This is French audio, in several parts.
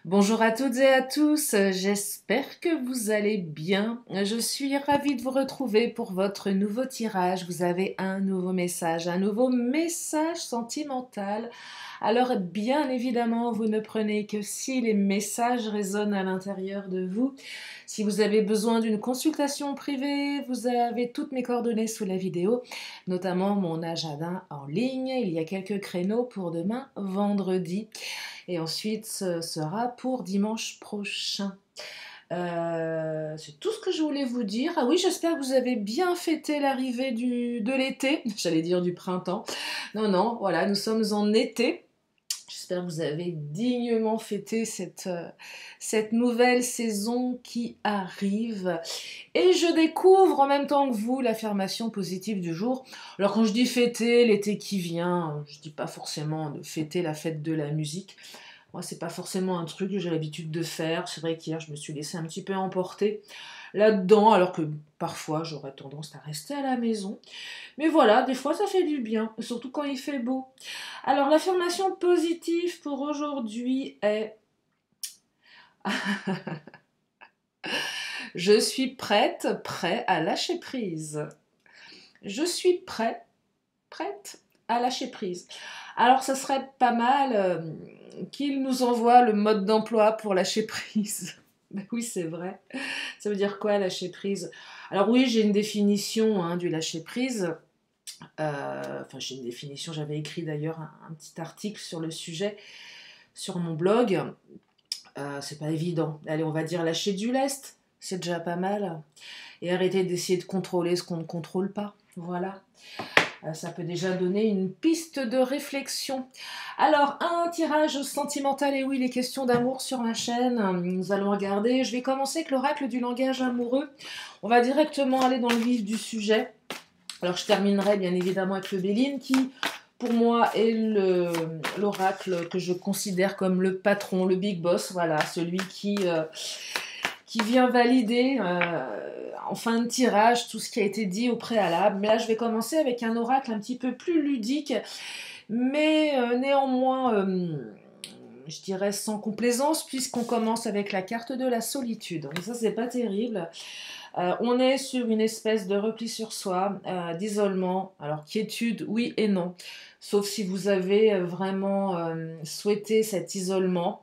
Bonjour à toutes et à tous, j'espère que vous allez bien. Je suis ravie de vous retrouver pour votre nouveau tirage. Vous avez un nouveau message sentimental. Alors bien évidemment, vous ne prenez que si les messages résonnent à l'intérieur de vous. Si vous avez besoin d'une consultation privée, vous avez toutes mes coordonnées sous la vidéo, notamment mon agenda en ligne. Il y a quelques créneaux pour demain, vendredi. Et ensuite, ce sera pour dimanche prochain. C'est tout ce que je voulais vous dire. Ah oui, j'espère que vous avez bien fêté l'arrivée de l'été. J'allais dire du printemps. Non, non, voilà, nous sommes en été. J'espère que vous avez dignement fêté cette nouvelle saison qui arrive. Et je découvre en même temps que vous l'affirmation positive du jour. Alors quand je dis fêter l'été qui vient, je dis pas forcément de fêter la fête de la musique. Moi, c'est pas forcément un truc que j'ai l'habitude de faire. C'est vrai qu'hier, je me suis laissée un petit peu emporter là-dedans, alors que parfois, j'aurais tendance à rester à la maison. Mais voilà, des fois, ça fait du bien, surtout quand il fait beau. Alors, l'affirmation positive pour aujourd'hui est je suis prête, prêt à lâcher prise. Je suis prête à lâcher prise. Alors, ça serait pas mal qu'il nous envoie le mode d'emploi pour lâcher prise. Ben oui, c'est vrai. Ça veut dire quoi, lâcher prise? Alors oui, j'ai une définition du lâcher prise. Enfin, j'ai une définition, j'avais écrit d'ailleurs un petit article sur le sujet sur mon blog. C'est pas évident. Allez, on va dire lâcher du lest, c'est déjà pas mal. Et arrêter d'essayer de contrôler ce qu'on ne contrôle pas. Voilà. Ça peut déjà donner une piste de réflexion. Alors, un tirage sentimental, et oui, les questions d'amour sur ma chaîne. Nous allons regarder. Je vais commencer avec l'oracle du langage amoureux. On va directement aller dans le vif du sujet. Alors, je terminerai bien évidemment avec le Béline qui, pour moi, est l'oracle que je considère comme le patron, le big boss. Voilà, celui qui vient valider en fin de tirage tout ce qui a été dit au préalable. Mais là, je vais commencer avec un oracle un petit peu plus ludique, mais néanmoins, je dirais sans complaisance, puisqu'on commence avec la carte de la solitude. Donc ça, c'est pas terrible. On est sur une espèce de repli sur soi, d'isolement. Alors, quiétude, oui et non. Sauf si vous avez vraiment souhaité cet isolement.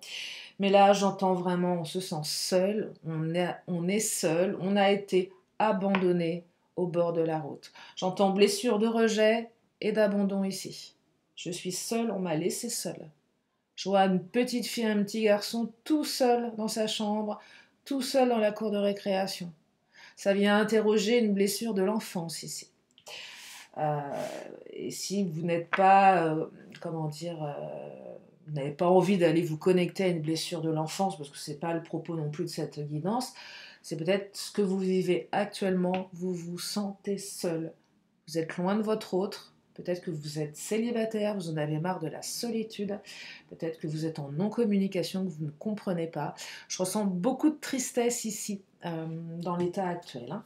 Mais là, j'entends vraiment, on se sent seul, on est seul, on a été abandonné au bord de la route. J'entends blessure de rejet et d'abandon ici. Je suis seule, on m'a laissé seule. Je vois une petite fille, un petit garçon tout seul dans sa chambre, tout seul dans la cour de récréation. Ça vient interroger une blessure de l'enfance ici. Euh, et si vous n'êtes pas, comment dire, vous n'avez pas envie d'aller vous connecter à une blessure de l'enfance, parce que ce n'est pas le propos non plus de cette guidance, c'est peut-être ce que vous vivez actuellement, vous vous sentez seul. Vous êtes loin de votre autre, peut-être que vous êtes célibataire, vous en avez marre de la solitude, peut-être que vous êtes en non-communication, que vous ne comprenez pas. Je ressens beaucoup de tristesse ici, dans l'état actuel.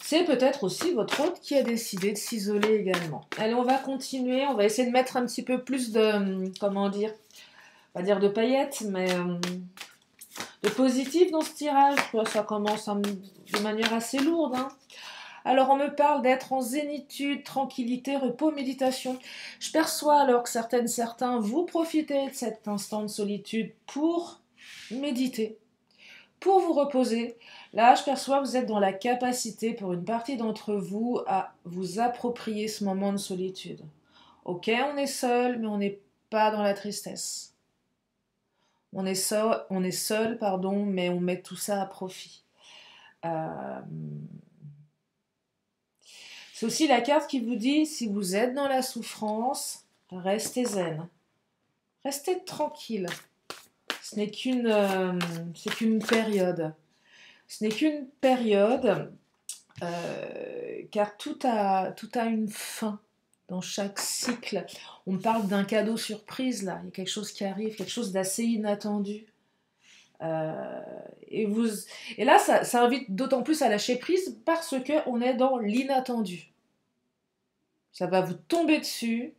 C'est peut-être aussi votre hôte qui a décidé de s'isoler également. Allez, on va continuer, on va essayer de mettre un petit peu plus de, comment dire, pas dire de paillettes, mais de positif dans ce tirage. Ça commence de manière assez lourde. Alors on me parle d'être en zénitude, tranquillité, repos, méditation. Je perçois alors que certains, vous profitez de cet instant de solitude pour méditer, pour vous reposer. Là, je perçois que vous êtes dans la capacité, pour une partie d'entre vous, à vous approprier ce moment de solitude. Ok, on est seul, mais on n'est pas dans la tristesse. On est seul, pardon, mais on met tout ça à profit. C'est aussi la carte qui vous dit, si vous êtes dans la souffrance, restez zen. Restez tranquille. Ce n'est c'est qu'une période. Ce n'est qu'une période, car tout a une fin dans chaque cycle. On parle d'un cadeau surprise, là. Il y a quelque chose qui arrive, quelque chose d'assez inattendu. Et là, ça invite d'autant plus à lâcher prise parce qu'on est dans l'inattendu. Ça va vous tomber dessus,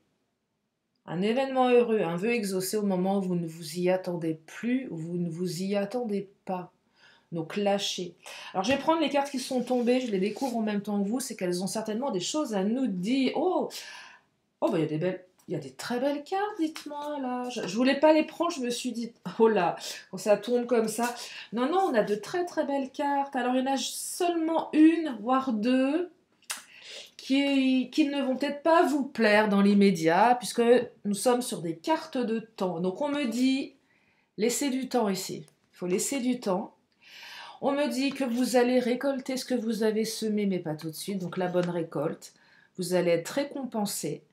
Un événement heureux, un vœu exaucé au moment où vous ne vous y attendez plus, où vous ne vous y attendez pas. Donc lâchez. Alors je vais prendre les cartes qui sont tombées, je les découvre en même temps que vous, c'est qu'elles ont certainement des choses à nous dire. Oh, oh bah il y a des belles, il y a des très belles cartes, dites-moi là. Je voulais pas les prendre, je me suis dit, oh là, quand ça tombe comme ça. Non, non, on a de très très belles cartes. Alors il y en a seulement une, voire deux, qui ne vont peut-être pas vous plaire dans l'immédiat, puisque nous sommes sur des cartes de temps. Donc on me dit, laissez du temps ici. Il faut laisser du temps. On me dit que vous allez récolter ce que vous avez semé, mais pas tout de suite, donc la bonne récolte. Vous allez être récompensé,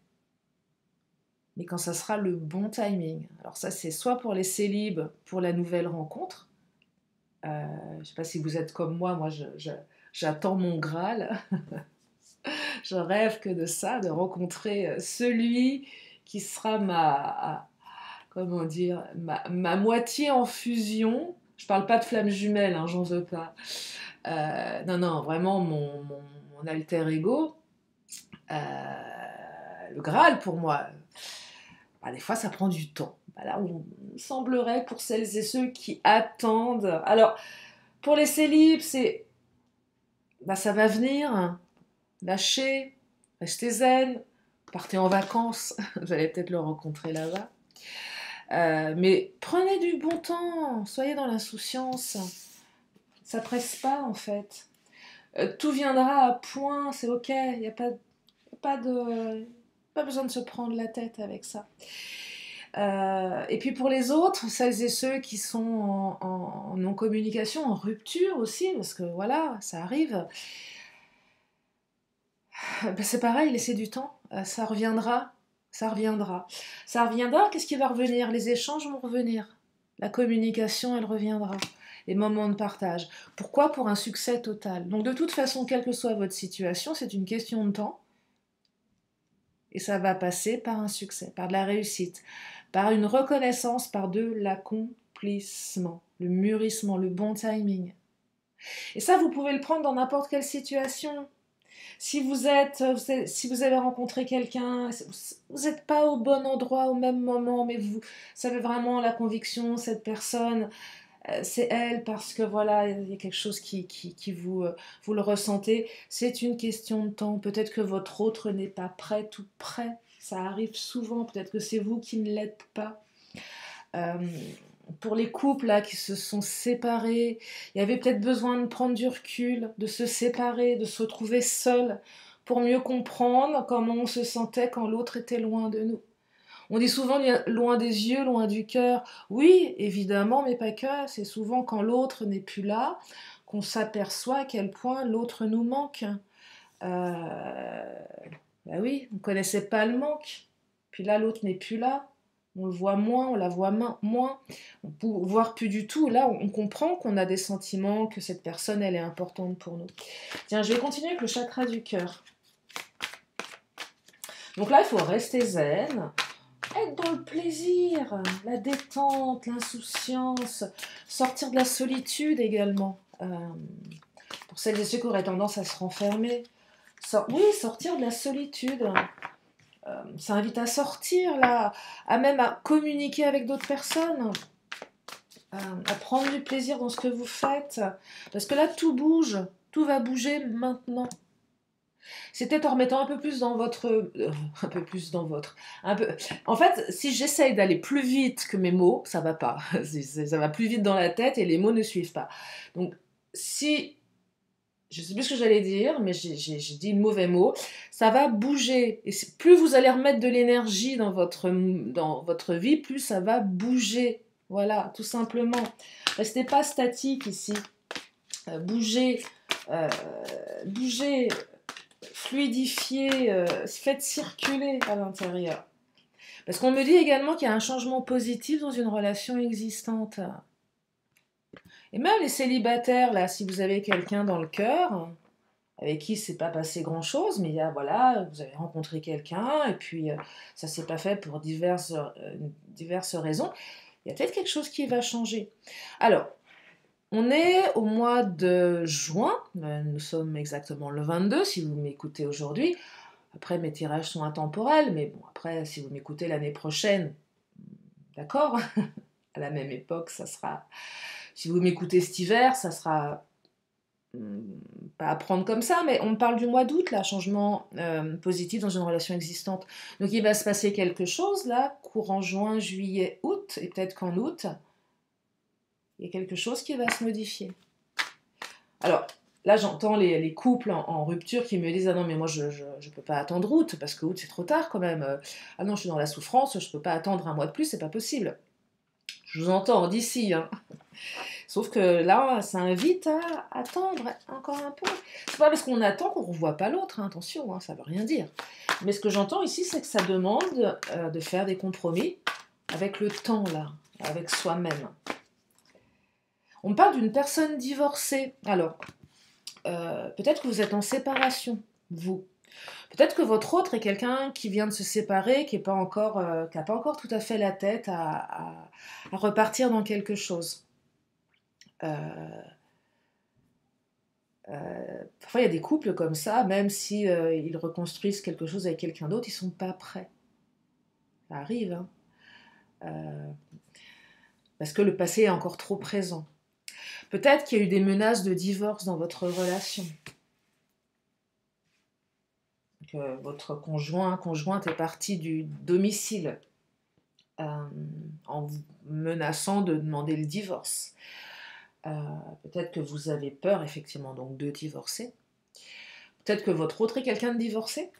mais quand ça sera le bon timing. Alors ça, c'est soit pour les célibes, pour la nouvelle rencontre. Je ne sais pas si vous êtes comme moi j'attends mon Graal. Je rêve que de ça, de rencontrer celui qui sera comment dire, ma moitié en fusion. Je parle pas de flamme jumelle, hein, j'en veux pas. Non, non, vraiment mon alter ego, le Graal pour moi. Bah, des fois, ça prend du temps. Bah, là, on semblerait pour celles et ceux qui attendent. Alors, pour les célibes, c'est, bah, ça va venir. Lâchez, restez zen, partez en vacances. Vous allez peut-être le rencontrer là-bas. Mais prenez du bon temps, soyez dans l'insouciance. Ça presse pas en fait. Tout viendra à point, c'est ok, il n'y a pas besoin de se prendre la tête avec ça. Et puis pour les autres, celles et ceux qui sont en non-communication, en rupture aussi, parce que voilà, ça arrive, ben c'est pareil, laissez du temps, ça reviendra, ça reviendra. Ça reviendra, qu'est-ce qui va revenir? Les échanges vont revenir, la communication, elle reviendra, les moments de partage. Pourquoi? Pour un succès total. Donc de toute façon, quelle que soit votre situation, c'est une question de temps, et ça va passer par un succès, par de la réussite, par une reconnaissance, par de l'accomplissement, le mûrissement, le bon timing. Et ça, vous pouvez le prendre dans n'importe quelle situation. Si vous avez rencontré quelqu'un, vous n'êtes pas au bon endroit au même moment, mais vous avez vraiment la conviction, cette personne, c'est elle parce que voilà, il y a quelque chose qui vous le ressentez. C'est une question de temps. Peut-être que votre autre n'est pas prêt, tout prêt. Ça arrive souvent. Peut-être que c'est vous qui ne l'êtes pas. Euh, pour les couples là, qui se sont séparés, il y avait peut-être besoin de prendre du recul, de se séparer, de se retrouver seul pour mieux comprendre comment on se sentait quand l'autre était loin de nous. On dit souvent loin des yeux, loin du cœur. Oui, évidemment, mais pas que. C'est souvent quand l'autre n'est plus là qu'on s'aperçoit à quel point l'autre nous manque. Bah oui, on ne connaissait pas le manque. Puis là, l'autre n'est plus là. On le voit moins, on la voit moins, voire plus du tout. Là, on comprend qu'on a des sentiments, que cette personne, elle est importante pour nous. Tiens, je vais continuer avec le chakra du cœur. Donc là, il faut rester zen, être dans le plaisir, la détente, l'insouciance, sortir de la solitude également. Pour celles et ceux qui auraient tendance à se renfermer. Oui, sortir de la solitude. Ça invite à sortir, là, à même à communiquer avec d'autres personnes, à prendre du plaisir dans ce que vous faites. Parce que là, tout bouge, tout va bouger maintenant. C'est peut-être en remettant un peu plus dans votre... un peu plus dans votre... Un peu... En fait, si j'essaye d'aller plus vite que mes mots, ça va pas. Ça va plus vite dans la tête et les mots ne suivent pas. Donc, si... Je sais plus ce que j'allais dire, mais j'ai dit le mauvais mot. Ça va bouger. Et plus vous allez remettre de l'énergie dans votre vie, plus ça va bouger. Voilà, tout simplement. Restez pas statique ici. Bougez. Bougez. Fluidifiez. Faites circuler à l'intérieur. Parce qu'on me dit également qu'il y a un changement positif dans une relation existante. Et même les célibataires, là, si vous avez quelqu'un dans le cœur, avec qui c'est pas passé grand-chose, mais il y a, voilà, vous avez rencontré quelqu'un, et puis ça s'est pas fait pour diverses raisons, il y a peut-être quelque chose qui va changer. Alors, on est au mois de juin, nous sommes exactement le 22, si vous m'écoutez aujourd'hui. Après, mes tirages sont intemporels, mais bon, après, si vous m'écoutez l'année prochaine, d'accord, à la même époque, ça sera... Si vous m'écoutez cet hiver, ça sera pas à prendre comme ça, mais on me parle du mois d'août, là, changement positif dans une relation existante. Donc il va se passer quelque chose, là, courant juin, juillet, août, et peut-être qu'en août, il y a quelque chose qui va se modifier. Alors, là, j'entends les couples en rupture qui me disent « Ah non, mais moi, je ne peux pas attendre août, parce que août, c'est trop tard quand même. Ah non, je suis dans la souffrance, je ne peux pas attendre un mois de plus, c'est pas possible. » Je vous entends d'ici, hein. Sauf que là, ça invite à attendre encore un peu. C'est pas parce qu'on attend qu'on ne revoit pas l'autre, hein, attention, hein, ça veut rien dire. Mais ce que j'entends ici, c'est que ça demande de faire des compromis avec le temps, là, avec soi-même. On parle d'une personne divorcée. Alors, peut-être que vous êtes en séparation, vous. Peut-être que votre autre est quelqu'un qui vient de se séparer, qui n'a pas encore tout à fait la tête à repartir dans quelque chose. Parfois, il y a des couples comme ça, même si ils reconstruisent quelque chose avec quelqu'un d'autre, ils ne sont pas prêts. Ça arrive, hein. Parce que le passé est encore trop présent. Peut-être qu'il y a eu des menaces de divorce dans votre relation. Que votre conjointe est parti du domicile en vous menaçant de demander le divorce. Peut-être que vous avez peur, effectivement, donc de divorcer. Peut-être que votre autre est quelqu'un de divorcé.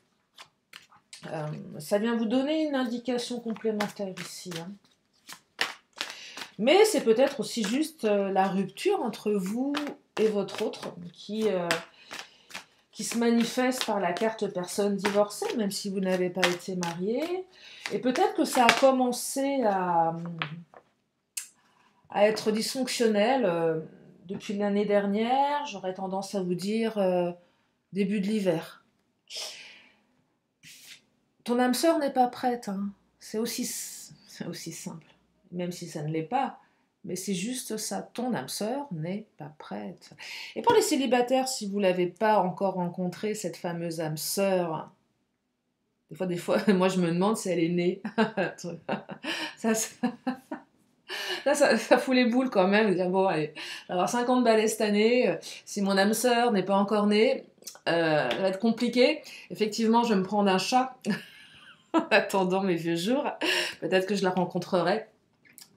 Ça vient vous donner une indication complémentaire ici, hein. Mais c'est peut-être aussi juste la rupture entre vous et votre autre qui se manifeste par la carte personne divorcée, même si vous n'avez pas été marié. Et peut-être que ça a commencé à être dysfonctionnel depuis l'année dernière. J'aurais tendance à vous dire début de l'hiver. Ton âme sœur n'est pas prête, hein. C'est aussi simple, même si ça ne l'est pas. Mais c'est juste ça, ton âme sœur n'est pas prête. Et pour les célibataires, si vous ne l'avez pas encore rencontré, cette fameuse âme sœur, des fois, moi je me demande si elle est née. ça fout les boules quand même, de dire bon, allez, je vais avoir 50 balais cette année, si mon âme sœur n'est pas encore née, ça va être compliqué. Effectivement, je vais me prendre un chat en attendant mes vieux jours. Peut-être que je la rencontrerai.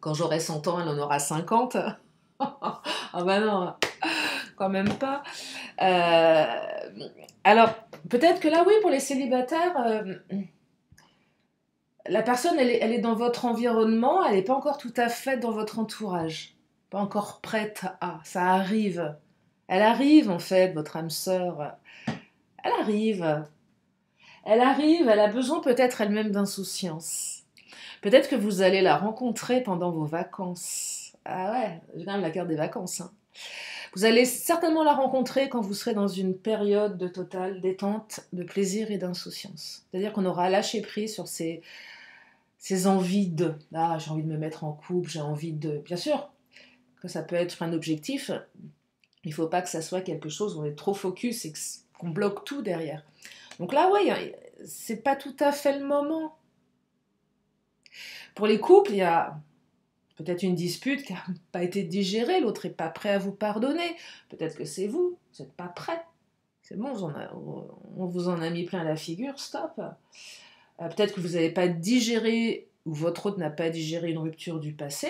Quand j'aurai 100 ans, elle en aura 50. Ah bah non, quand même pas. Alors, peut-être que là, oui, pour les célibataires, la personne, elle est dans votre environnement, elle n'est pas encore tout à fait dans votre entourage. Pas encore prête à. Ça arrive. Elle arrive, en fait, votre âme sœur. Elle arrive. Elle arrive, elle a besoin peut-être elle-même d'insouciance. Peut-être que vous allez la rencontrer pendant vos vacances. Ah ouais, j'ai quand même la carte des vacances, hein. Vous allez certainement la rencontrer quand vous serez dans une période de totale détente, de plaisir et d'insouciance. C'est-à-dire qu'on aura lâché prise sur ces envies de « Ah, j'ai envie de me mettre en couple, j'ai envie de… » Bien sûr que ça peut être un objectif, il ne faut pas que ça soit quelque chose où on est trop focus et qu'on bloque tout derrière. Donc là, oui, c'est pas tout à fait le moment. Pour les couples, il y a peut-être une dispute qui n'a pas été digérée, l'autre n'est pas prêt à vous pardonner. Peut-être que c'est vous n'êtes pas prêt. C'est bon, on vous en a mis plein la figure, stop. Peut-être que vous n'avez pas digéré, ou votre autre n'a pas digéré une rupture du passé,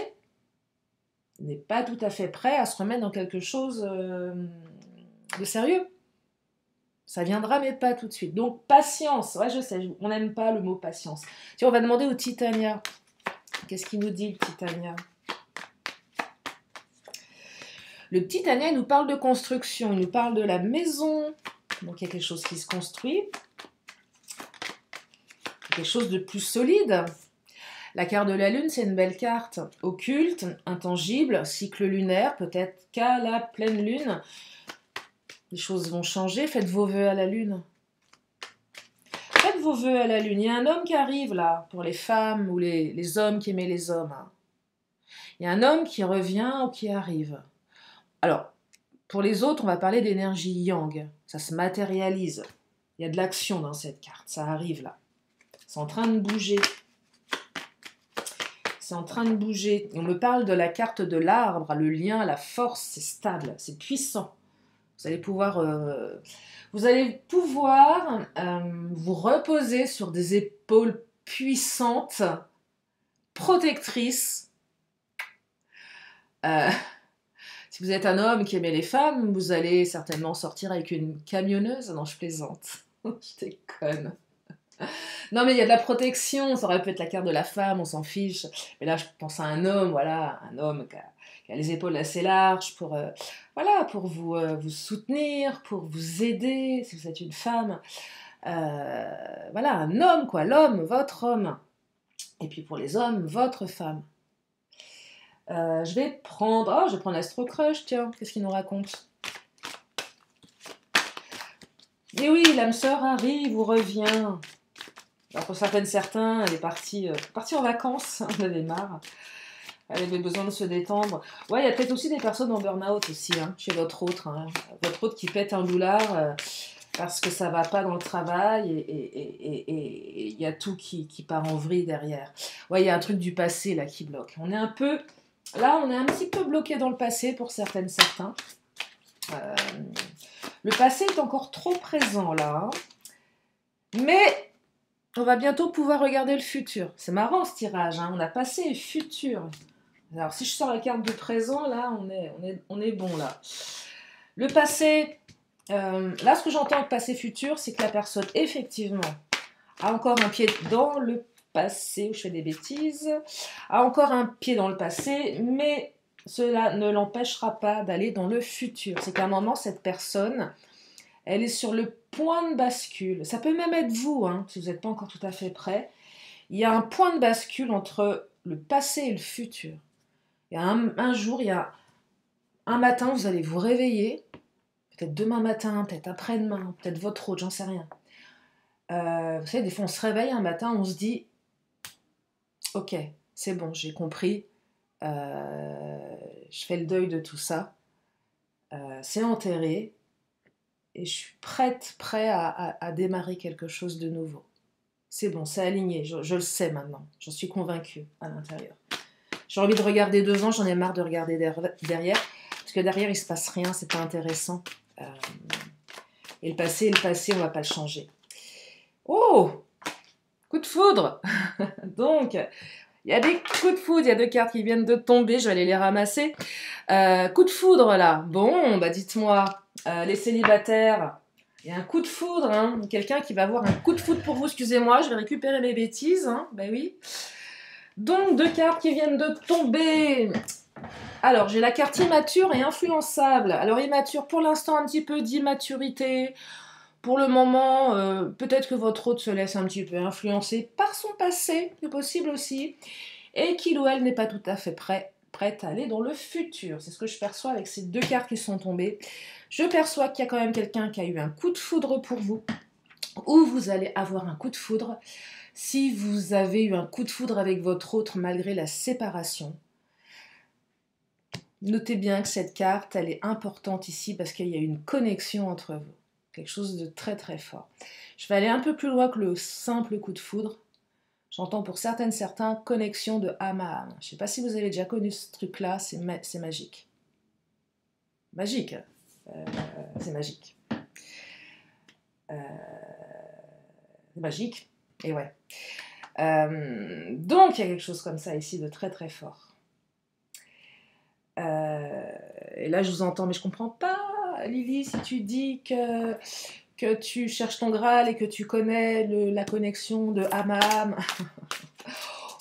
n'est pas tout à fait prêt à se remettre dans quelque chose de sérieux. Ça viendra, mais pas tout de suite. Donc, patience. Ouais, je sais, on n'aime pas le mot patience. Tiens, on va demander au Titania. Qu'est-ce qu'il nous dit, le Titania? Le Titania, il nous parle de construction, il nous parle de la maison. Donc, il y a quelque chose qui se construit. Quelque chose de plus solide. La carte de la Lune, c'est une belle carte occulte, intangible, cycle lunaire, peut-être qu'à la pleine Lune, les choses vont changer. Faites vos vœux à la Lune. Faites vos vœux à la Lune. Il y a un homme qui arrive là, pour les femmes ou les hommes qui aimaient les hommes. Il y a un homme qui revient ou qui arrive. Alors, pour les autres, on va parler d'énergie yang. Ça se matérialise. Il y a de l'action dans cette carte, ça arrive là. C'est en train de bouger. C'est en train de bouger. On me parle de la carte de l'arbre, le lien, la force, c'est stable, c'est puissant. Vous allez pouvoir, vous reposer sur des épaules puissantes, protectrices. Si vous êtes un homme qui aimait les femmes, vous allez certainement sortir avec une camionneuse. Non, je plaisante. Je déconne. Non, mais il y a de la protection. Ça aurait pu être la carte de la femme, on s'en fiche. Mais là, je pense à un homme, voilà, un homme qui a les épaules assez larges pour, voilà, pour vous soutenir, pour vous aider, si vous êtes une femme. Voilà, un homme, quoi, l'homme, votre homme. Et puis pour les hommes, votre femme. Je vais prendre l'Astro Crush, tiens, qu'est-ce qu'il nous raconte? Et oui, l'âme sœur arrive ou revient. Alors pour certains, elle est partie en vacances, on avait marre. Elle avait besoin de se détendre. Ouais, il y a peut-être aussi des personnes en burn-out aussi, hein, chez votre autre. Hein. Votre autre qui pète un boulard parce que ça va pas dans le travail et il y a tout qui part en vrille derrière. Ouais, il y a un truc du passé là qui bloque. On est un petit peu bloqué dans le passé pour certains. Le passé est encore trop présent là. Hein. Mais on va bientôt pouvoir regarder le futur. C'est marrant ce tirage, hein. On a passé et futur. Alors si je sors la carte de présent, là, on est bon là. Le passé, là ce que j'entends avec passé futur, c'est que la personne effectivement a encore un pied dans le passé, où je fais des bêtises, a encore un pied dans le passé, mais cela ne l'empêchera pas d'aller dans le futur. C'est qu'à un moment, cette personne, elle est sur le point de bascule. Ça peut même être vous, hein, si vous n'êtes pas encore tout à fait prêt. Il y a un point de bascule entre le passé et le futur. Il y a un jour, il y a un matin, vous allez vous réveiller, peut-être demain matin, peut-être après-demain, peut-être votre autre, j'en sais rien. Vous savez, des fois, on se réveille un matin, on se dit « Ok, c'est bon, j'ai compris, je fais le deuil de tout ça, c'est enterré, et je suis prêt à démarrer quelque chose de nouveau. C'est bon, c'est aligné, je le sais maintenant, j'en suis convaincue à l'intérieur. J'ai envie de regarder devant, j'en ai marre de regarder derrière, parce que derrière, il ne se passe rien, c'est pas intéressant. Et le passé, on ne va pas le changer. Oh, coup de foudre. Donc, il y a des coups de foudre, il y a 2 cartes qui viennent de tomber, je vais aller les ramasser. Coup de foudre, là. Bon, bah dites-moi, les célibataires, il y a un coup de foudre, hein, quelqu'un qui va avoir un coup de foudre pour vous, excusez-moi, je vais récupérer mes bêtises, hein, ben oui. Donc, 2 cartes qui viennent de tomber. Alors, j'ai la carte immature et influençable. Alors, immature, pour l'instant, un petit peu d'immaturité. Pour le moment, peut-être que votre hôte se laisse un petit peu influencer par son passé, c'est possible aussi. Et qu'il ou elle n'est pas tout à fait prête à aller dans le futur. C'est ce que je perçois avec ces 2 cartes qui sont tombées. Je perçois qu'il y a quand même quelqu'un qui a eu un coup de foudre pour vous. Ou vous allez avoir un coup de foudre si vous avez eu un coup de foudre avec votre autre malgré la séparation. Notez bien que cette carte, elle est importante ici parce qu'il y a une connexion entre vous. Quelque chose de très très fort. Je vais aller un peu plus loin que le simple coup de foudre. J'entends pour certains, connexion de âme à âme. Je ne sais pas si vous avez déjà connu ce truc-là, c'est magique. Magique. C'est magique. C'est magique. Et ouais. Donc, il y a quelque chose comme ça ici de très très fort. Et là, je vous entends, mais je comprends pas, Lily, si tu dis que tu cherches ton Graal et que tu connais la connexion de âme à âme.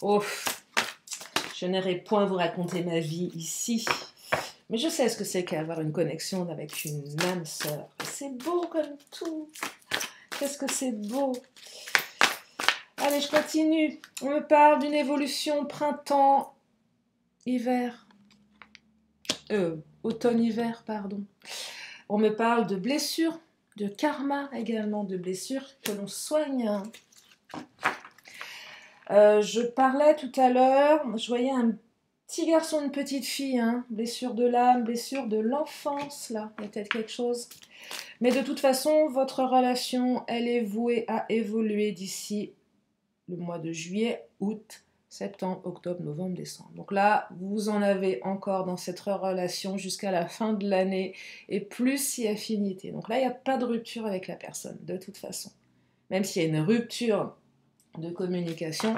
Oh, je n'aurais point vous raconter ma vie ici. Mais je sais ce que c'est qu'avoir une connexion avec une âme sœur. C'est beau comme tout. Qu'est-ce que c'est beau. Allez, je continue. On me parle d'une évolution printemps-hiver. Automne-hiver, pardon. On me parle de blessures, de karma également, de blessures que l'on soigne. Je parlais tout à l'heure, je voyais un Petit garçon, une petite fille, hein. Blessure de l'âme, blessure de l'enfance, là. Il y a peut-être quelque chose. Mais de toute façon, votre relation, elle est vouée à évoluer d'ici le mois de juillet, août, septembre, octobre, novembre, décembre. Donc là, vous en avez encore dans cette relation jusqu'à la fin de l'année et plus si affinité. Donc là, il n'y a pas de rupture avec la personne, de toute façon. Même s'il y a une rupture de communication,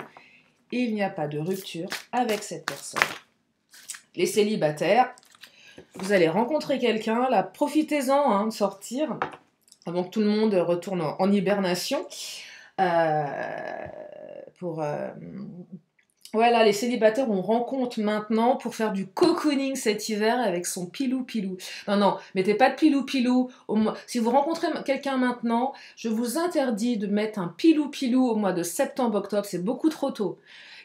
il n'y a pas de rupture avec cette personne. Les célibataires, vous allez rencontrer quelqu'un, là, profitez-en hein, de sortir avant que tout le monde retourne en hibernation. Voilà, les célibataires, on rencontre maintenant pour faire du cocooning cet hiver avec son pilou-pilou. Non, non, mettez pas de pilou-pilou. Si vous rencontrez quelqu'un maintenant, je vous interdis de mettre un pilou-pilou au mois de septembre-octobre, c'est beaucoup trop tôt.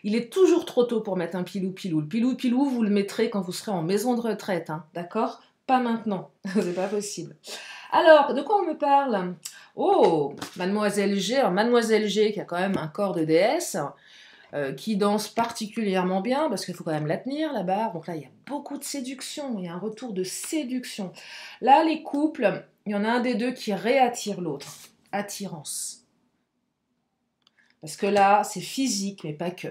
Il est toujours trop tôt pour mettre un pilou-pilou. Le pilou-pilou, vous le mettrez quand vous serez en maison de retraite, hein, d'accord? Pas maintenant, c'est pas possible. Alors, de quoi on me parle? Oh, Mademoiselle G. Alors, Mademoiselle G, qui a quand même un corps de déesse, qui danse particulièrement bien, parce qu'il faut quand même la tenir, la barre. Donc là, il y a beaucoup de séduction, il y a un retour de séduction. Là, les couples, il y en a un des deux qui réattire l'autre. Attirance. Parce que là, c'est physique, mais pas que.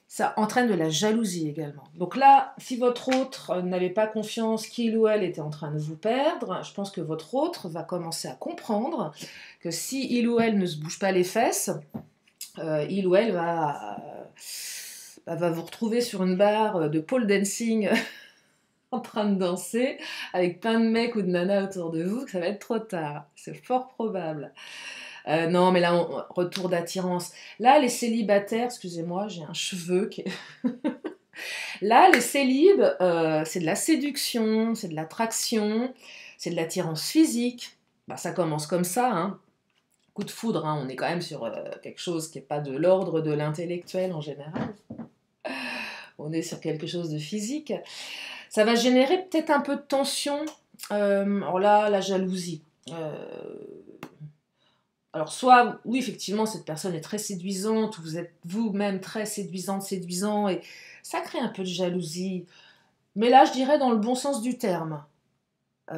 Ça entraîne de la jalousie également. Donc là, si votre autre n'avait pas confiance qu'il ou elle était en train de vous perdre, je pense que votre autre va commencer à comprendre que si il ou elle ne se bouge pas les fesses, il ou elle va vous retrouver sur une barre de pole dancing en train de danser avec plein de mecs ou de nanas autour de vous, que ça va être trop tard. C'est fort probable. Non, mais là, retour d'attirance. Là, les célibataires, excusez-moi, j'ai un cheveu qui est... Là, les célibes, c'est de la séduction, c'est de l'attraction, c'est de l'attirance physique. Bah, ça commence comme ça, hein. Coup de foudre, hein. On est quand même sur quelque chose qui n'est pas de l'ordre de l'intellectuel en général. On est sur quelque chose de physique. Ça va générer peut-être un peu de tension. Alors là, la jalousie. Alors soit, oui, effectivement, cette personne est très séduisante, vous êtes vous-même très séduisante, séduisant, et ça crée un peu de jalousie. Mais là, je dirais dans le bon sens du terme. Il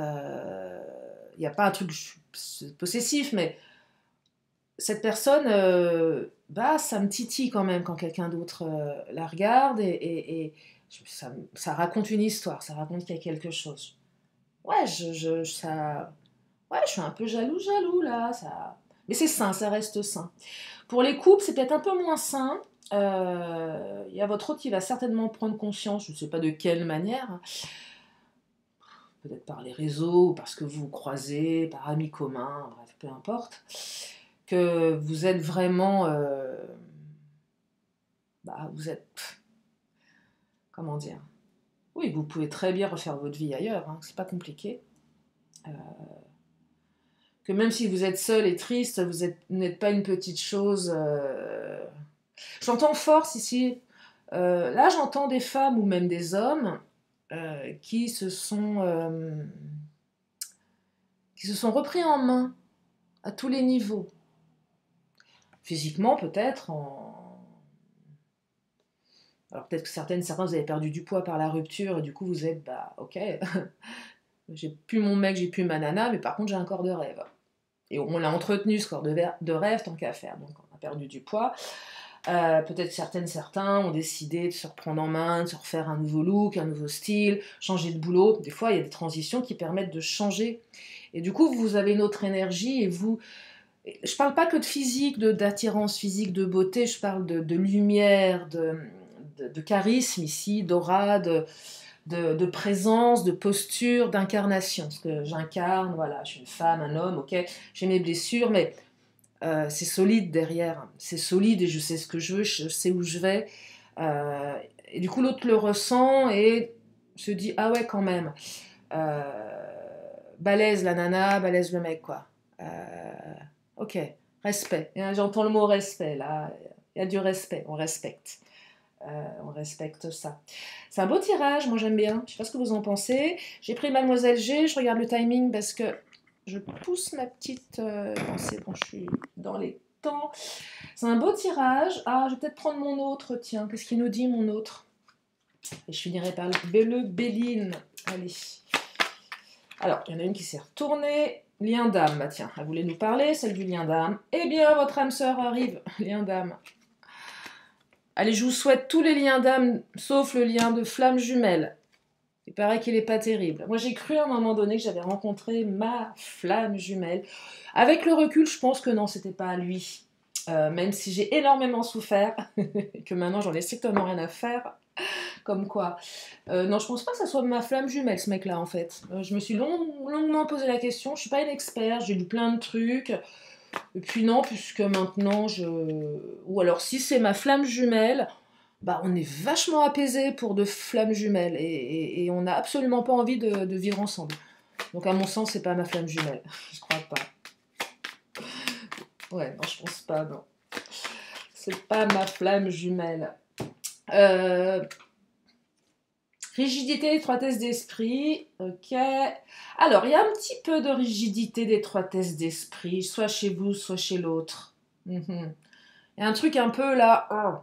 n'y a pas un truc possessif, mais cette personne, bah, ça me titille quand même quand quelqu'un d'autre la regarde, et ça raconte une histoire, ça raconte qu'il y a quelque chose. Ouais, ouais, je suis un peu jaloux là, ça... Mais c'est sain, ça reste sain. Pour les couples, c'est peut-être un peu moins sain. Il y a votre autre qui va certainement prendre conscience, je ne sais pas de quelle manière, hein. Peut-être par les réseaux, ou parce que vous vous croisez, par amis communs, bref, peu importe, que vous êtes vraiment... bah, vous êtes... comment dire? Oui, vous pouvez très bien refaire votre vie ailleurs, hein, c'est pas compliqué. Que même si vous êtes seul et triste, vous n'êtes pas une petite chose... J'entends force ici. Là, j'entends des femmes ou même des hommes qui se sont repris en main à tous les niveaux. Physiquement, peut-être. Alors, peut-être que certains, vous avez perdu du poids par la rupture et du coup, vous êtes, bah, ok, j'ai plus mon mec, j'ai plus ma nana, mais par contre, j'ai un corps de rêve. Et on l'a entretenu, ce corps de rêve, tant qu'à faire. Donc, on a perdu du poids. Peut-être certains ont décidé de se reprendre en main, de se refaire un nouveau look, un nouveau style, changer de boulot. Des fois, il y a des transitions qui permettent de changer. Et du coup, vous avez une autre énergie et vous... Je parle pas que de physique, d'attirance physique, de beauté, je parle de lumière, de charisme ici, d'aura, de présence, de posture, d'incarnation. Parce que j'incarne, voilà, je suis une femme, un homme, ok, j'ai mes blessures, mais... c'est solide derrière, c'est solide et je sais ce que je veux, je sais où je vais. Et du coup, l'autre le ressent et se dit ah ouais, quand même. Balèze la nana, balèze le mec, quoi. Ok, respect. J'entends le mot respect là. Il y a du respect, on respecte. On respecte ça. C'est un beau tirage, moi j'aime bien. Je sais pas ce que vous en pensez. J'ai pris Mademoiselle G, je regarde le timing parce que je pousse ma petite... non, c'est bon, je suis dans les temps. C'est un beau tirage. Ah, je vais peut-être prendre mon autre, tiens. Qu'est-ce qu'il nous dit, mon autre? Et je finirai par le Béline. Allez. Alors, il y en a une qui s'est retournée. Lien d'âme, bah tiens, elle voulait nous parler, celle du lien d'âme. Eh bien, votre âme sœur arrive, lien d'âme. Allez, je vous souhaite tous les liens d'âme, sauf le lien de flamme jumelle. Il paraît qu'il n'est pas terrible. Moi, j'ai cru à un moment donné que j'avais rencontré ma flamme jumelle. Avec le recul, je pense que non, c'était pas lui. Même si j'ai énormément souffert, et que maintenant j'en ai strictement rien à faire. Comme quoi. Non, je pense pas que ça soit ma flamme jumelle, ce mec-là, en fait. Je me suis longuement posé la question. Je suis pas une experte, j'ai lu plein de trucs. Et puis non, puisque maintenant, ou alors, si c'est ma flamme jumelle, bah, on est vachement apaisé pour de flammes jumelles. Et on n'a absolument pas envie de vivre ensemble. Donc, à mon sens, c'est pas ma flamme jumelle. Je crois pas. Ouais, non, je pense pas, non. C'est pas ma flamme jumelle. Rigidité, étroitesse d'esprit, ok. Alors, il y a un petit peu de rigidité, d'étroitesse d'esprit, soit chez vous, soit chez l'autre. Il y a un truc un peu là.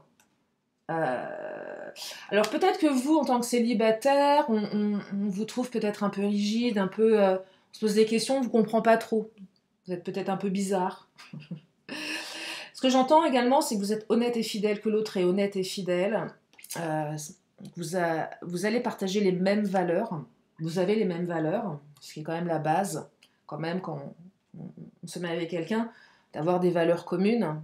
Alors, peut-être que vous, en tant que célibataire, on vous trouve peut-être un peu rigide, un peu. On se pose des questions, on ne vous comprend pas trop. Vous êtes peut-être un peu bizarre. Ce que j'entends également, c'est que vous êtes honnête et fidèle, que l'autre est honnête et fidèle. Vous allez partager les mêmes valeurs, vous avez les mêmes valeurs, ce qui est quand même la base, quand même, quand on se met avec quelqu'un, d'avoir des valeurs communes.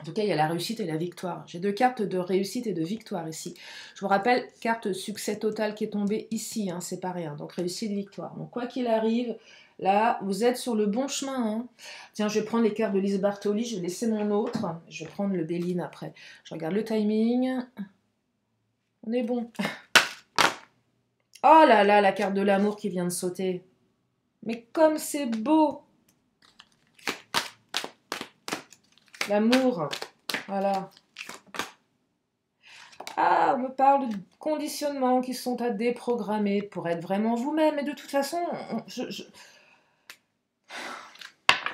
En tout cas, il y a la réussite et la victoire. J'ai 2 cartes de réussite et de victoire ici. Je vous rappelle, carte succès total qui est tombée ici, hein, c'est pas rien. Donc réussite, victoire. Donc quoi qu'il arrive, là, vous êtes sur le bon chemin. Hein. Tiens, je vais prendre les cartes de Lise Bartoli, je vais laisser mon autre. Je vais prendre le Béline après. Je regarde le timing. On est bon. Oh là là, la carte de l'amour qui vient de sauter. Mais comme c'est beau. L'amour. Voilà. Ah, on me parle de conditionnements qui sont à déprogrammer pour être vraiment vous-même. Et de toute façon,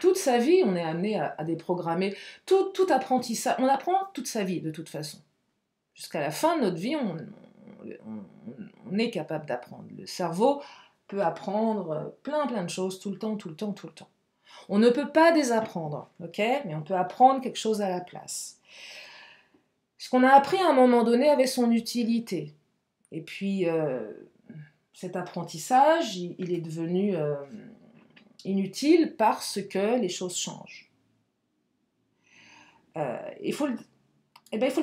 toute sa vie, on est amené à déprogrammer. Tout apprentissage, on apprend toute sa vie de toute façon. Jusqu'à la fin de notre vie, on est capable d'apprendre. Le cerveau peut apprendre plein de choses tout le temps. On ne peut pas désapprendre, ok? Mais on peut apprendre quelque chose à la place. Ce qu'on a appris à un moment donné avait son utilité. Et puis, cet apprentissage, il est devenu inutile parce que les choses changent. Il faut le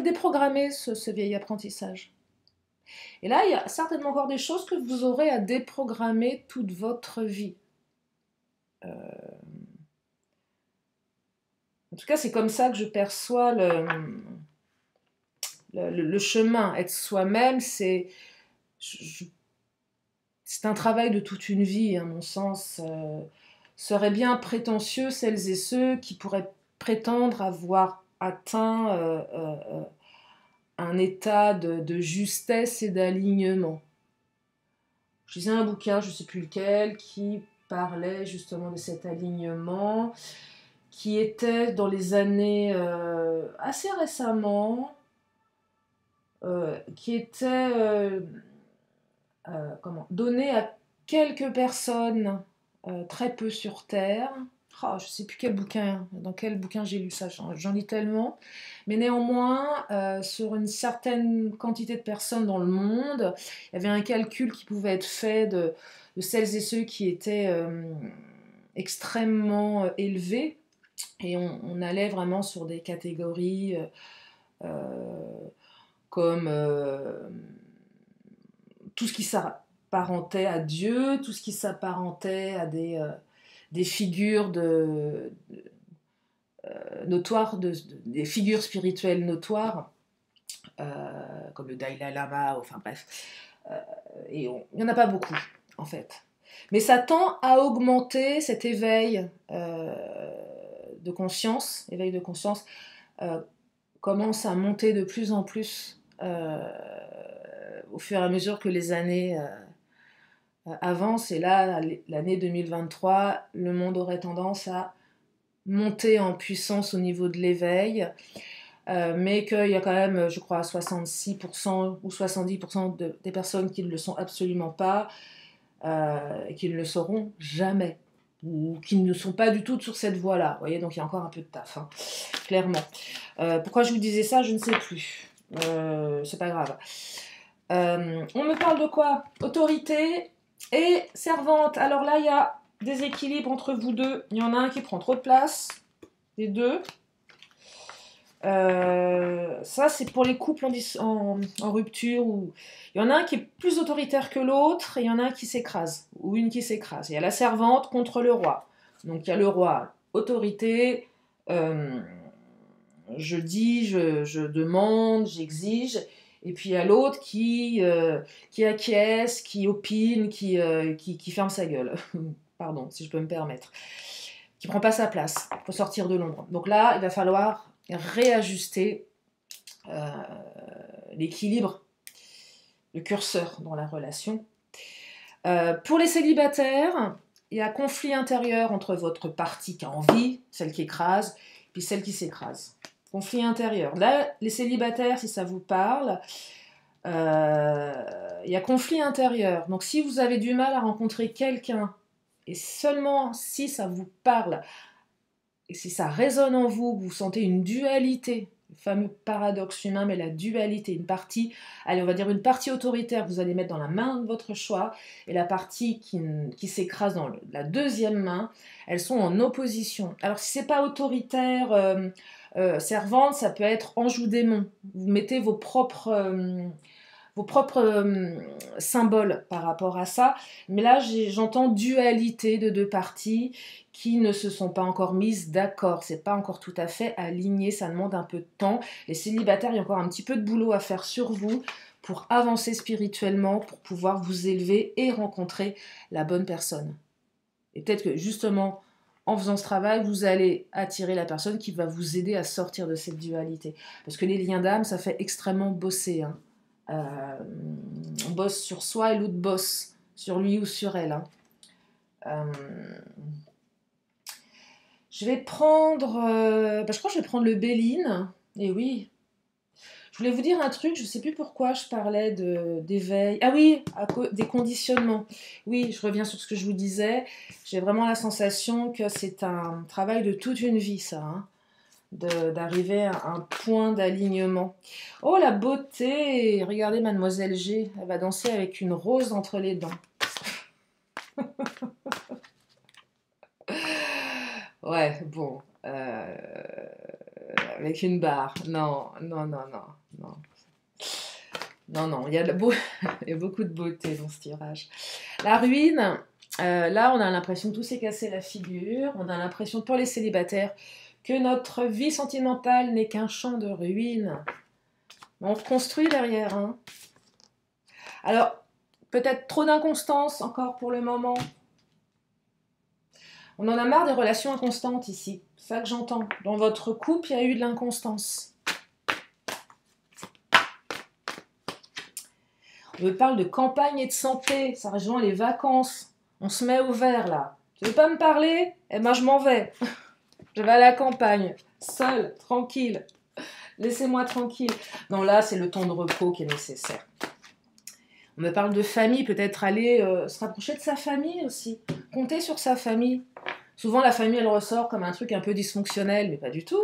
déprogrammer, ce vieil apprentissage. Et là, il y a certainement encore des choses que vous aurez à déprogrammer toute votre vie. En tout cas, c'est comme ça que je perçois le chemin. Être soi-même, c'est un travail de toute une vie, à mon sens. Seraient bien prétentieux celles et ceux qui pourraient prétendre avoir atteint un état de justesse et d'alignement. Je lisais un bouquin, je ne sais plus lequel, qui parlait justement de cet alignement, qui était dans les années assez récemment, qui était donné à quelques personnes très peu sur Terre. Oh, je ne sais plus quel bouquin, dans quel bouquin j'ai lu ça, j'en lis tellement. Mais néanmoins, sur une certaine quantité de personnes dans le monde, il y avait un calcul qui pouvait être fait de celles et ceux qui étaient extrêmement élevés. Et on allait vraiment sur des catégories comme tout ce qui s'apparentait à Dieu, tout ce qui s'apparentait à des figures notoires, des figures spirituelles notoires, comme le Dalai Lama, enfin bref. Et il n'y en a pas beaucoup, en fait. Mais ça tend à augmenter cet éveil de conscience, commence à monter de plus en plus au fur et à mesure que les années avancent. Et là, l'année 2023, le monde aurait tendance à monter en puissance au niveau de l'éveil. mais qu'il y a quand même, je crois, 66% ou 70% des personnes qui ne le sont absolument pas, et qui ne le sauront jamais, ou qui ne sont pas du tout sur cette voie-là. Vous voyez, donc il y a encore un peu de taf, hein, clairement. Pourquoi je vous disais ça, je ne sais plus. C'est pas grave. On me parle de quoi? Autorité et servante. Alors là, il y a des équilibres entre vous deux. Il y en a un qui prend trop de place, les deux. Ça, c'est pour les couples en rupture. Il y en a un qui est plus autoritaire que l'autre et il y en a un qui s'écrase, ou une qui s'écrase. Il y a la servante contre le roi. Donc il y a le roi, autorité, je dis, je demande, j'exige. Et puis il y a l'autre qui acquiesce, qui opine, qui ferme sa gueule. Pardon, si je peux me permettre. Qui prend pas sa place. Il faut sortir de l'ombre. Donc là, il va falloir réajuster l'équilibre, le curseur dans la relation. Pour les célibataires, il y a conflit intérieur entre votre partie qui a envie, celle qui écrase, puis celle qui s'écrase. Conflit intérieur. Là, les célibataires, si ça vous parle, il y a conflit intérieur. Donc si vous avez du mal à rencontrer quelqu'un, et seulement si ça vous parle, et si ça résonne en vous, que vous sentez une dualité, le fameux paradoxe humain, mais la dualité, une partie, allez, on va dire une partie autoritaire que vous allez mettre dans la main de votre choix, et la partie qui s'écrase dans la deuxième main, elles sont en opposition. Alors si c'est pas autoritaire, servante, ça peut être ange ou démon. Vous mettez vos propres symboles par rapport à ça. Mais là, j'entends dualité de deux parties qui ne se sont pas encore mises d'accord. C'est pas encore tout à fait aligné, ça demande un peu de temps. Les célibataires, il y a encore un petit peu de boulot à faire sur vous pour avancer spirituellement, pour pouvoir vous élever et rencontrer la bonne personne. Et peut-être que justement, en faisant ce travail, vous allez attirer la personne qui va vous aider à sortir de cette dualité. Parce que les liens d'âme, ça fait extrêmement bosser, hein. On bosse sur soi et l'autre bosse sur lui ou sur elle, hein. Je vais prendre je crois que je vais prendre le Béline. Et oui, je voulais vous dire un truc, je ne sais plus pourquoi je parlais d'éveil. Ah oui, des conditionnements. Oui, je reviens sur ce que je vous disais. J'ai vraiment la sensation que c'est un travail de toute une vie, ça, hein, d'arriver à un point d'alignement. Oh, la beauté! Regardez Mademoiselle G, elle va danser avec une rose entre les dents. Ouais, bon. Avec une barre. Non, non, non, non, non. Non, non, il y a beaucoup de beauté dans ce tirage. La ruine, là, on a l'impression que tout s'est cassé la figure. On a l'impression, pour les célibataires, que notre vie sentimentale n'est qu'un champ de ruines. On reconstruit derrière, hein. Alors, peut-être trop d'inconstance encore pour le moment. On en a marre des relations inconstantes ici. C'est ça que j'entends. Dans votre couple, il y a eu de l'inconstance. On me parle de campagne et de santé. Ça rejoint les vacances. On se met au vert, là. Tu veux pas me parler? Eh ben, je m'en vais. Je vais à la campagne. Seule, tranquille. Laissez-moi tranquille. Non, là, c'est le temps de repos qui est nécessaire. On me parle de famille, peut-être aller se rapprocher de sa famille aussi. Compter sur sa famille. Souvent, la famille, elle ressort comme un truc un peu dysfonctionnel, mais pas du tout.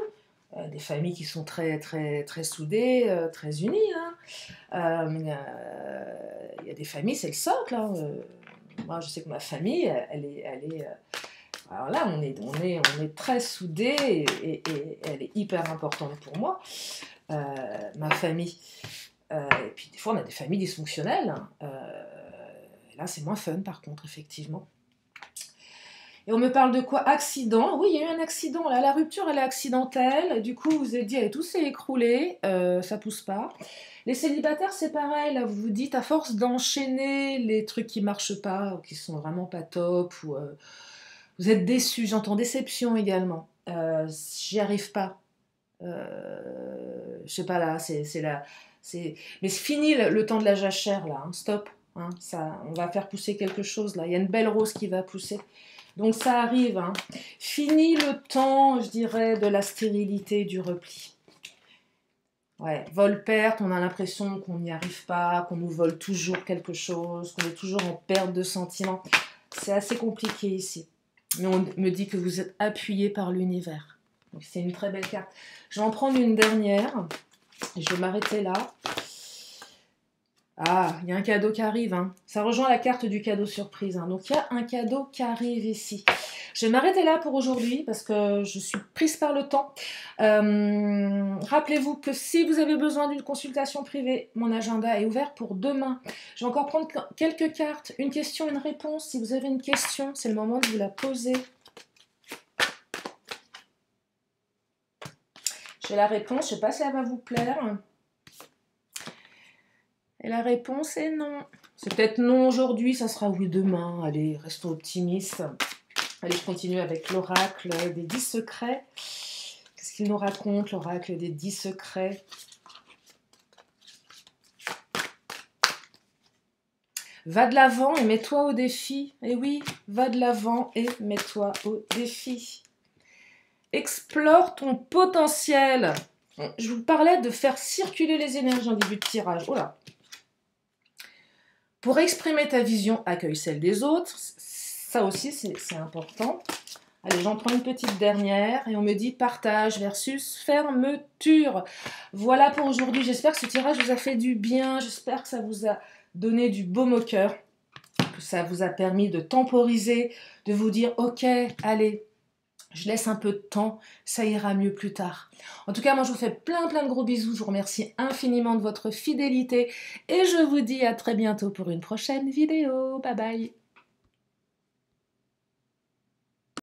Des familles qui sont très, très, très soudées, très unies, hein. Il y a des familles, c'est le socle, hein. Moi, je sais que ma famille, elle est alors là, on est très soudés et elle est hyper importante pour moi, ma famille. Et puis des fois, on a des familles dysfonctionnelles, hein. Là, c'est moins fun, par contre, effectivement. Et on me parle de quoi? Accident. Oui, il y a eu un accident. Là, la rupture, elle est accidentelle. Du coup, vous vous êtes dit, allez, tout s'est écroulé. Ça pousse pas. Les célibataires, c'est pareil. Là, vous vous dites, à force d'enchaîner les trucs qui marchent pas, ou qui sont vraiment pas top, ou vous êtes déçus. J'entends déception également. J'y arrive pas. Je sais pas, là, mais c'est fini le temps de la jachère, là. Hein. Stop. Hein. Ça, on va faire pousser quelque chose, là. Il y a une belle rose qui va pousser. Donc ça arrive, hein. Fini le temps, je dirais, de la stérilité, du repli. Ouais, vol-perte, on a l'impression qu'on n'y arrive pas, qu'on nous vole toujours quelque chose, qu'on est toujours en perte de sentiments. C'est assez compliqué ici. Mais on me dit que vous êtes appuyé par l'univers. Donc c'est une très belle carte. Je vais en prendre une dernière. Je vais m'arrêter là. Ah, il y a un cadeau qui arrive. Hein. Ça rejoint la carte du cadeau surprise. Hein. Donc il y a un cadeau qui arrive ici. Je vais m'arrêter là pour aujourd'hui parce que je suis prise par le temps. Rappelez-vous que si vous avez besoin d'une consultation privée, mon agenda est ouvert pour demain. Je vais encore prendre quelques cartes, une question, une réponse. Si vous avez une question, c'est le moment de vous la poser. J'ai la réponse, je ne sais pas si elle va vous plaire. Et la réponse est non. C'est peut-être non aujourd'hui, ça sera oui demain. Allez, restons optimistes. Allez, je continue avec l'oracle des 10 secrets. Qu'est-ce qu'il nous raconte, l'oracle des 10 secrets? Va de l'avant et mets-toi au défi. Eh oui, va de l'avant et mets-toi au défi. Explore ton potentiel. Je vous parlais de faire circuler les énergies en début de tirage. Oh là. Pour exprimer ta vision, accueille celle des autres. Ça aussi, c'est important. Allez, j'en prends une petite dernière et on me dit partage versus fermeture. Voilà pour aujourd'hui. J'espère que ce tirage vous a fait du bien. J'espère que ça vous a donné du baume au cœur, que ça vous a permis de temporiser, de vous dire ok, allez, je laisse un peu de temps, ça ira mieux plus tard. En tout cas, moi je vous fais plein de gros bisous. Je vous remercie infiniment de votre fidélité et je vous dis à très bientôt pour une prochaine vidéo. Bye bye.